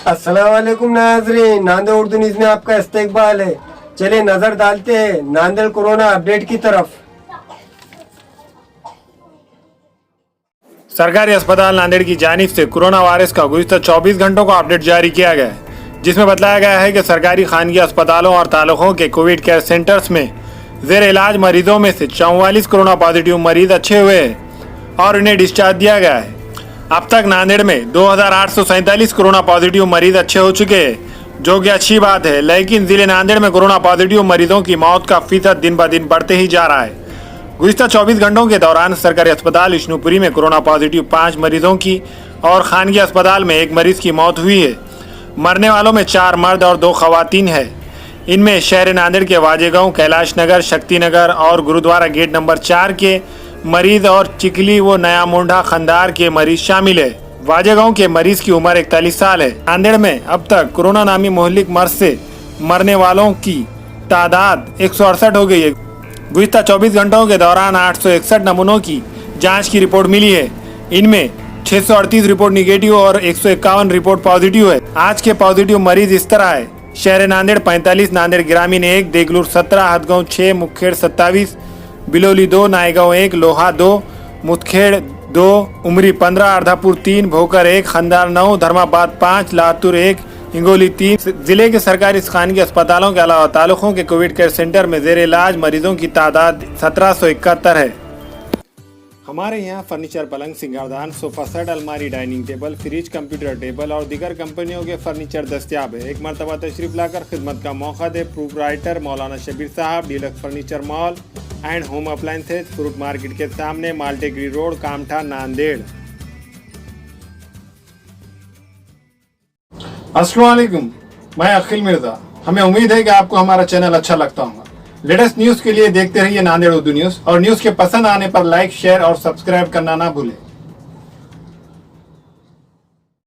अस्सलाम वालेकुम नाज़रीन, नांदेड़ उर्दू न्यूज़ में आपका इस्तकबाल है। चलिए नजर डालते हैं नांदेड़ कोरोना अपडेट की तरफ। सरकारी अस्पताल नांदेड़ की जानिब से कोरोना वायरस का गुज़िश्ता 24 घंटों का अपडेट जारी किया गया है, जिसमें बताया गया है कि सरकारी खानगी अस्पतालों और तालुकों के कोविड केयर सेंटर्स में जेर इलाज मरीजों में से 44 कोरोना पॉजिटिव मरीज अच्छे हुए हैं और उन्हें डिस्चार्ज दिया गया है। अब तक नांदेड़ में 2847 कोरोना पॉजिटिव मरीज अच्छे हो चुके हैं, जो कि अच्छी बात है। लेकिन जिले नांदेड़ में कोरोना पॉजिटिव मरीजों की मौत का फीसद दिन ब दिन बढ़ते ही जा रहा है। गुज़िश्ता 24 घंटों के दौरान सरकारी अस्पताल विष्णुपुरी में कोरोना पॉजिटिव 5 मरीजों की और खानगी अस्पताल में 1 मरीज की मौत हुई है। मरने वालों में 4 मर्द और 2 खवातीन है। इनमें शहर नांदेड़ के वाजेगांव, कैलाश नगर, शक्ति नगर और गुरुद्वारा गेट नंबर 4 के मरीज और चिकली व नया मुंडा खंदार के मरीज शामिल है। वाजेगांव के मरीज की उम्र 41 साल है। नांदेड़ में अब तक कोरोना नामी मोहलिक मर्ज से मरने वालों की तादाद 168 हो गई है। गुज़िश्ता 24 घंटों के दौरान 861 नमूनों की जांच की रिपोर्ट मिली है। इनमें 638 रिपोर्ट निगेटिव और 151 रिपोर्ट पॉजिटिव है। आज के पॉजिटिव मरीज इस तरह है: शहर नांदेड़ 45, नांदेड़ ग्रामीण 1, देगलूर 17, हथगांव 6, मुखेड़ 27, बिलोली 2, नायगांव 1, लोहा 2, मुदखेड़ 2, उमरी 15, अर्धापुर 3, भोकर 1, खंदार 9, धर्माबाद 5, लातूर 1, हिंगोली 3। जिले के सरकारी खानगी अस्पतालों के अलावा तालुकों के कोविड केयर सेंटर में जेर इलाज मरीजों की तादाद 1771 है। हमारे यहाँ फर्नीचर, पलंग, सिंगारदान, सोफा सेट, अलमारी, dining table, fridge, computer table और दीगर कंपनियों के फर्नीचर दस्तियाब है। एक मरतबा तशरीफ लाकर खिदमत का मौका दे। प्रोपराइटर मौलाना शबीर साहब, deluxe furniture mall and home appliances, fruit market के सामने, माल्टेगरी रोड, कामठा, नांदेड़। अस्सलाम वालेकुम, मैं अखिल मिर्जा। हमें उम्मीद है कि आपको हमारा चैनल अच्छा लगता होगा। लेटेस्ट न्यूज़ के लिए देखते रहिए नांदेड़ उर्दू न्यूज़, और न्यूज़ के पसंद आने पर लाइक, शेयर और सब्सक्राइब करना ना भूलें।